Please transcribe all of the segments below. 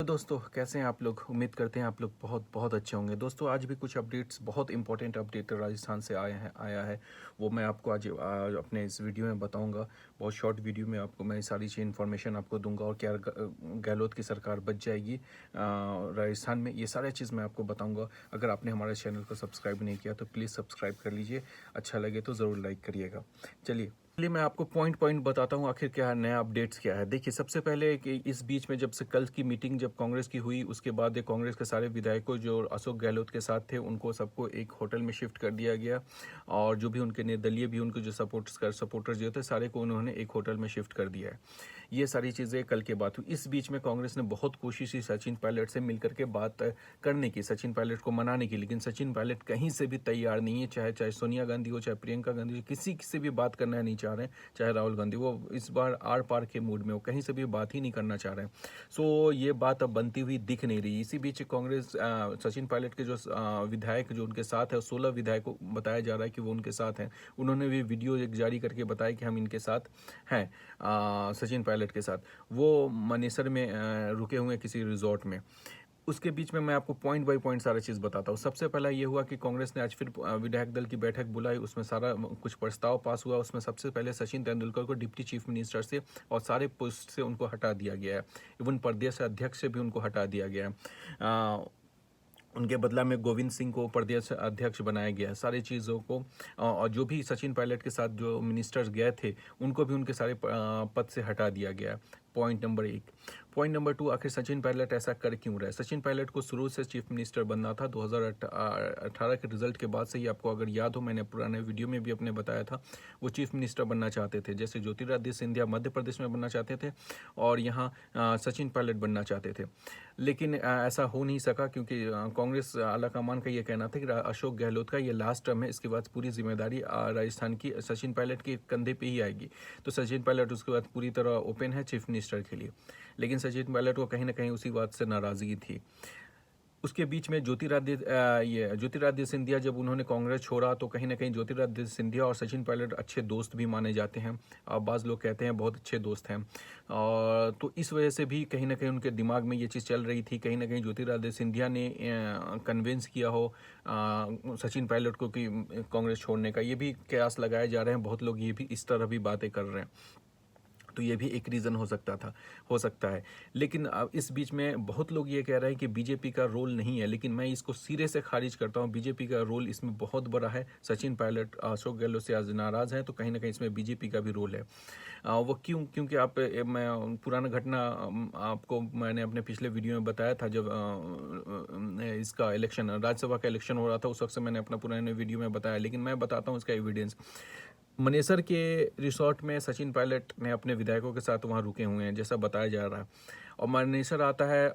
दोस्तों, कैसे हैं आप लोग? उम्मीद करते हैं आप लोग बहुत बहुत अच्छे होंगे। दोस्तों, आज भी कुछ अपडेट्स, बहुत इंपॉर्टेंट अपडेट राजस्थान से आया है। वो मैं आपको आज अपने इस वीडियो में बताऊंगा। बहुत शॉर्ट वीडियो में आपको मैं सारी चीज़ इन्फॉर्मेशन आपको दूंगा और क्या गहलोत की सरकार बच जाएगी राजस्थान में, ये सारी चीज़ मैं आपको बताऊँगा। अगर आपने हमारे चैनल को सब्सक्राइब नहीं किया तो प्लीज़ सब्सक्राइब कर लीजिए। अच्छा लगे तो ज़रूर लाइक करिएगा। चलिए मैं आपको पॉइंट पॉइंट बताता हूँ आखिर क्या नया अपडेट्स क्या है। देखिए, सबसे पहले कि इस बीच में जब से कल की मीटिंग जब कांग्रेस की हुई, उसके बाद ये कांग्रेस के सारे विधायकों जो अशोक गहलोत के साथ थे उनको सबको एक होटल में शिफ्ट कर दिया गया। और जो भी उनके निर्दलीय भी उनके जो सपोर्टर्स जो थे सारे को उन्होंने एक होटल में शिफ्ट कर दिया है। ये सारी चीज़ें कल के बात हुई। इस बीच में कांग्रेस ने बहुत कोशिश की सचिन पायलट से मिलकर के बात करने की, सचिन पायलट को मनाने की, लेकिन सचिन पायलट कहीं से भी तैयार नहीं है। चाहे चाहे सोनिया गांधी हो, चाहे प्रियंका गांधी हो, किसी से भी बात करना नहीं चाह रहे हैं। चाहे राहुल गांधी, वो इस बार आर पार के मूड में, वो कहीं से भी बात ही नहीं करना चाह रहे हैं। सो ये बात अब बनती हुई दिख नहीं रही। इसी बीच कांग्रेस सचिन पायलट के जो विधायक जो उनके साथ है, 16 विधायकों बताया जा रहा है कि वो उनके साथ हैं। उन्होंने भी वीडियो एक जारी करके बताया कि हम इनके साथ हैं, सचिन पायलट के साथ। वो मनेसर में रुके हुए हैं किसी रिजॉर्ट में। उसके बीच में मैं आपको पॉइंट बाय पॉइंट सारा चीज़ बताता हूँ। सबसे पहला ये हुआ कि कांग्रेस ने आज फिर विधायक दल की बैठक बुलाई। उसमें सारा कुछ प्रस्ताव पास हुआ। उसमें सबसे पहले सचिन तेंदुलकर को डिप्टी चीफ मिनिस्टर से और सारे पोस्ट से उनको हटा दिया गया है। इवन प्रदेश अध्यक्ष से भी उनको हटा दिया गया है। उनके बदला में गोविंद सिंह को प्रदेश अध्यक्ष बनाया गया। सारी चीज़ों को और जो भी सचिन पायलट के साथ जो मिनिस्टर्स गए थे उनको भी उनके सारे पद से हटा दिया गया। Point number 1। पॉइंट नंबर 2, आखिर सचिन पायलट ऐसा कर क्यों रहे? सचिन पायलट को शुरू से चीफ मिनिस्टर बनना था। 2018 के रिजल्ट के बाद से ही, आपको अगर याद हो, मैंने पुराने वीडियो में भी अपने बताया था, वो चीफ मिनिस्टर बनना चाहते थे। जैसे ज्योतिरादित्य सिंधिया मध्य प्रदेश में बनना चाहते थे और यहाँ सचिन पायलट बनना चाहते थे। लेकिन ऐसा हो नहीं सका क्योंकि कांग्रेस आलाकमान का ये कहना था कि अशोक गहलोत का ये लास्ट टर्म है, इसके बाद पूरी जिम्मेदारी राजस्थान की सचिन पायलट के कंधे पे ही आएगी। तो सचिन पायलट उसके बाद पूरी तरह ओपन है चीफ मिनिस्टर के लिए। लेकिन सचिन पायलट को कहीं ना कहीं उसी बात से नाराजगी थी। उसके बीच में ज्योतिरादित्य सिंधिया जब उन्होंने कांग्रेस छोड़ा तो कहीं ना कहीं ज्योतिरादित्य सिंधिया और सचिन पायलट अच्छे दोस्त भी माने जाते हैं। बाज़ लोग कहते हैं बहुत अच्छे दोस्त हैं। और तो इस वजह से भी कहीं ना कहीं उनके दिमाग में ये चीज़ चल रही थी। कहीं ना कहीं ज्योतिरादित्य सिंधिया ने कन्विंस किया हो सचिन पायलट को कि कांग्रेस छोड़ने का। ये भी कयास लगाए जा रहे हैं, बहुत लोग ये भी इस तरह भी बातें कर रहे हैं। तो ये भी एक रीज़न हो सकता है। लेकिन अब इस बीच में बहुत लोग ये कह रहे हैं कि बीजेपी का रोल नहीं है, लेकिन मैं इसको सिरे से खारिज करता हूँ। बीजेपी का रोल इसमें बहुत बड़ा है। सचिन पायलट अशोक गहलोत से आज नाराज़ हैं तो कहीं ना कहीं इसमें बीजेपी का भी रोल है। वो क्योंकि मैं पुराना घटना आपको मैंने अपने पिछले वीडियो में बताया था। जब इसका इलेक्शन, राज्यसभा का इलेक्शन हो रहा था, उस वक्त से मैंने अपना पुराने वीडियो में बताया, लेकिन मैं बताता हूँ इसका एविडेंस। मनेसर के रिसोर्ट में सचिन पायलट ने अपने विधायकों के साथ वहाँ रुके हुए हैं, जैसा बताया जा रहा है। और मनेसर आता है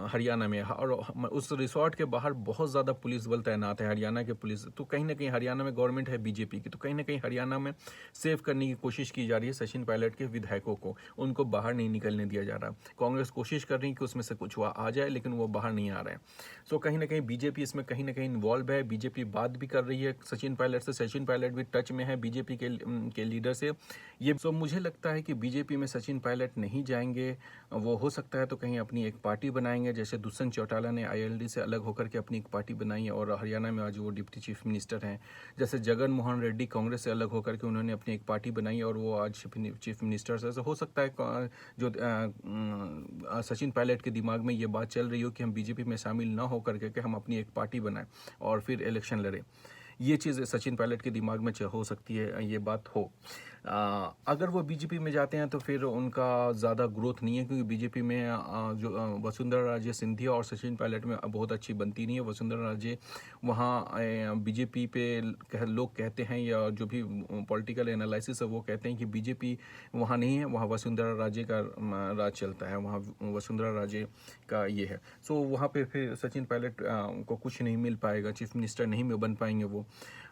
हरियाणा में, और उस रिसोर्ट के बाहर बहुत ज़्यादा पुलिस बल तैनात है, हरियाणा के पुलिस। तो कहीं ना कहीं हरियाणा में गवर्नमेंट है बीजेपी की, तो कहीं ना कहीं हरियाणा में सेव करने की कोशिश की जा रही है सचिन पायलट के विधायकों को। उनको बाहर नहीं निकलने दिया जा रहा। कांग्रेस कोशिश कर रही है कि उसमें से कुछ हुआ आ जाए, लेकिन वो बाहर नहीं आ रहे हैं। सो कहीं ना कहीं बीजेपी इसमें कहीं ना कहीं इन्वॉल्व है। बीजेपी बात भी कर रही है सचिन पायलट से। सचिन पायलट भी टच में है बीजेपी के लीडर से। ये सो मुझे लगता है कि बीजेपी में सचिन पायलट नहीं जाएंगे। वो हो सकता है तो कहीं अपनी एक पार्टी बनाएंगे, जैसे दुष्यंत चौटाला ने आईएलडी से अलग होकर के अपनी एक पार्टी बनाई है और हरियाणा में आज वो डिप्टी चीफ मिनिस्टर हैं। जैसे जगन मोहन रेड्डी कांग्रेस से अलग होकर के उन्होंने अपनी एक पार्टी बनाई और वो आज चीफ मिनिस्टर से। हो सकता है जो सचिन पायलट के दिमाग में ये बात चल रही हो कि हम बीजेपी में शामिल ना होकर के हम अपनी एक पार्टी बनाएं और फिर इलेक्शन लड़ें। ये चीज़ सचिन पायलट के दिमाग में हो सकती है, ये बात हो। अगर वो बीजेपी में जाते हैं तो फिर उनका ज़्यादा ग्रोथ नहीं है, क्योंकि बीजेपी में जो वसुंधरा राजे सिंधिया और सचिन पायलट में बहुत अच्छी बनती नहीं है। वसुंधरा राजे वहाँ बीजेपी पे लोग कहते हैं, या जो भी पॉलिटिकल एनालिसिस है वो कहते हैं कि बीजेपी वहाँ नहीं है, वहाँ वसुंधरा राजे का राज चलता है, वहाँ वसुंधरा राजे का ये है। सो वहाँ पे फिर सचिन पायलट को कुछ नहीं मिल पाएगा, चीफ मिनिस्टर नहीं बन पाएंगे वो।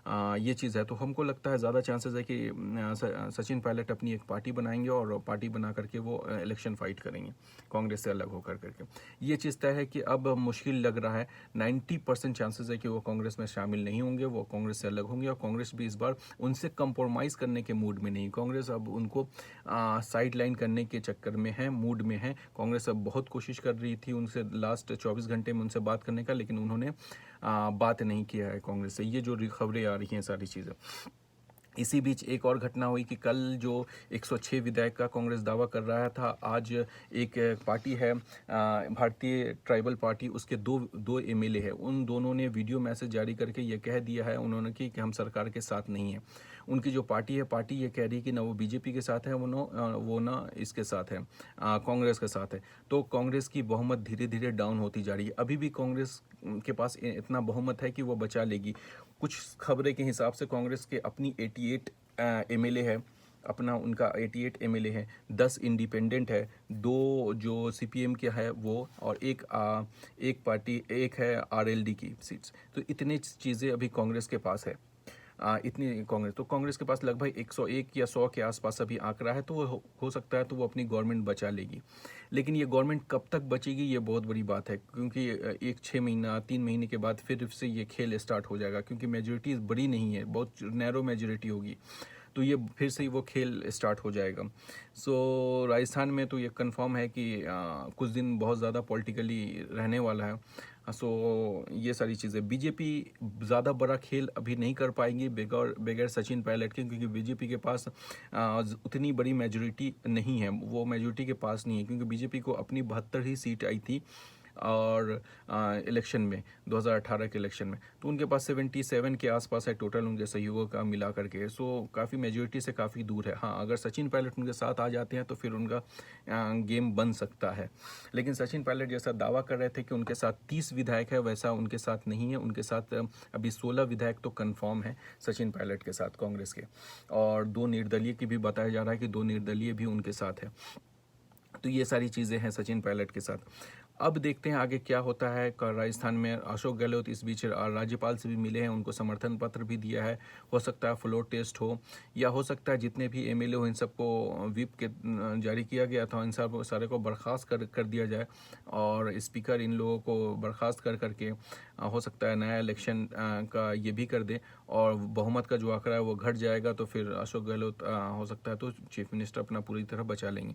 ये चीज़ है। तो हमको लगता है ज़्यादा चांसेस है कि सचिन पायलट अपनी एक पार्टी बनाएंगे और पार्टी बना करके वो इलेक्शन फाइट करेंगे कांग्रेस से अलग होकर करके। ये चीज़ तय है कि अब मुश्किल लग रहा है, 90% चांसेस है कि वो कांग्रेस में शामिल नहीं होंगे, वो कांग्रेस से अलग होंगे और कांग्रेस भी इस बार उनसे कंप्रोमाइज़ करने के मूड में नहीं। कांग्रेस अब उनको साइड लाइन करने के चक्कर में है, मूड में है। कांग्रेस अब बहुत कोशिश कर रही थी उनसे लास्ट 24 घंटे में उनसे बात करने का, लेकिन उन्होंने बात नहीं किया है कांग्रेस से। ये जो खबरें आ रही हैं सारी चीज़ें। इसी बीच एक और घटना हुई कि कल जो 106 विधायक का कांग्रेस दावा कर रहा था, आज एक पार्टी है भारतीय ट्राइबल पार्टी, उसके दो एमएलए है, उन दोनों ने वीडियो मैसेज जारी करके ये कह दिया है उन्होंने कि हम सरकार के साथ नहीं हैं। उनकी जो पार्टी है, पार्टी ये कह रही है कि ना वो बीजेपी के साथ है, वो ना इसके साथ है, कांग्रेस के साथ है। तो कांग्रेस की बहुमत धीरे धीरे डाउन होती जा रही है। अभी भी कांग्रेस के पास इतना बहुमत है कि वो बचा लेगी। कुछ खबरें के हिसाब से कांग्रेस के अपनी 88 एमएलए है, अपना उनका 88 एमएलए है, 10 इंडिपेंडेंट है, 2 जो सीपीएम के है वो, और एक पार्टी एक है आरएलडी की सीट्स। तो इतनी चीज़ें अभी कांग्रेस के पास है। इतनी कांग्रेस के पास लगभग 101 या 100 के आसपास अभी आंकड़ा है। तो वो हो सकता है तो वो अपनी गवर्नमेंट बचा लेगी। लेकिन ये गवर्नमेंट कब तक बचेगी, ये बहुत बड़ी बात है, क्योंकि एक 6 महीना 3 महीने के बाद फिर से ये खेल स्टार्ट हो जाएगा, क्योंकि मेजोरिटी बड़ी नहीं है, बहुत नैरो मेजोरिटी होगी। तो ये फिर से वो खेल स्टार्ट हो जाएगा। सो राजस्थान में तो ये कंफर्म है कि कुछ दिन बहुत ज़्यादा पॉलिटिकली रहने वाला है। सो ये सारी चीज़ें, बीजेपी ज़्यादा बड़ा खेल अभी नहीं कर पाएंगी बगैर सचिन पायलट के, क्योंकि बीजेपी के पास उतनी बड़ी मेजोरिटी नहीं है, वो मेजोरिटी के पास नहीं है, क्योंकि बीजेपी को अपनी 72 ही सीट आई थी और इलेक्शन में 2018 के इलेक्शन में, तो उनके पास 77 के आसपास है टोटल उनके सहयोगों का मिला करके। सो काफ़ी मेजोरिटी से काफ़ी दूर है। हाँ, अगर सचिन पायलट उनके साथ आ जाते हैं तो फिर उनका गेम बन सकता है। लेकिन सचिन पायलट जैसा दावा कर रहे थे कि उनके साथ 30 विधायक है, वैसा उनके साथ नहीं है। उनके साथ अभी 16 विधायक तो कन्फर्म है सचिन पायलट के साथ कांग्रेस के, और 2 निर्दलीय की भी बताया जा रहा है कि 2 निर्दलीय भी उनके साथ है। तो ये सारी चीज़ें हैं सचिन पायलट के साथ। अब देखते हैं आगे क्या होता है। राजस्थान में अशोक गहलोत इस बीच राज्यपाल से भी मिले हैं, उनको समर्थन पत्र भी दिया है। हो सकता है फ्लोर टेस्ट हो, या हो सकता है जितने भी एमएलए हो इन सबको व्हिप के जारी किया गया था, इन सब सारे को बर्खास्त कर दिया जाए, और स्पीकर इन लोगों को बर्खास्त कर करके हो सकता है नया इलेक्शन का ये भी कर दे, और बहुमत का जो आंकड़ा है वो घट जाएगा। तो फिर अशोक गहलोत हो सकता है तो चीफ मिनिस्टर अपना पूरी तरह बचा लेंगे।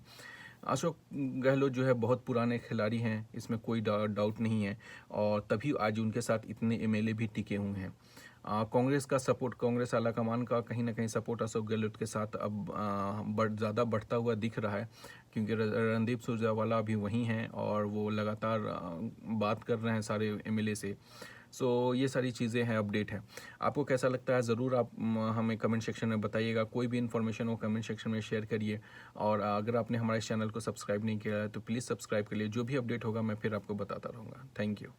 अशोक गहलोत जो है बहुत पुराने खिलाड़ी हैं, इसमें कोई डाउट नहीं है, और तभी आज उनके साथ इतने एमएलए भी टिके हुए हैं। कांग्रेस का सपोर्ट, कांग्रेस आलाकमान का कहीं ना कहीं सपोर्ट अशोक गहलोत के साथ अब ज़्यादा बढ़ता हुआ दिख रहा है, क्योंकि रणदीप सुरजेवाला भी वहीं हैं और वो लगातार बात कर रहे हैं सारे एमएलए से। सो ये सारी चीज़ें हैं, अपडेट है। आपको कैसा लगता है ज़रूर आप हमें कमेंट सेक्शन में बताइएगा। कोई भी इन्फॉर्मेशन हो कमेंट सेक्शन में शेयर करिए, और अगर आपने हमारे चैनल को सब्सक्राइब नहीं किया है तो प्लीज़ सब्सक्राइब करिए। जो भी अपडेट होगा मैं फिर आपको बताता रहूँगा। Thank you.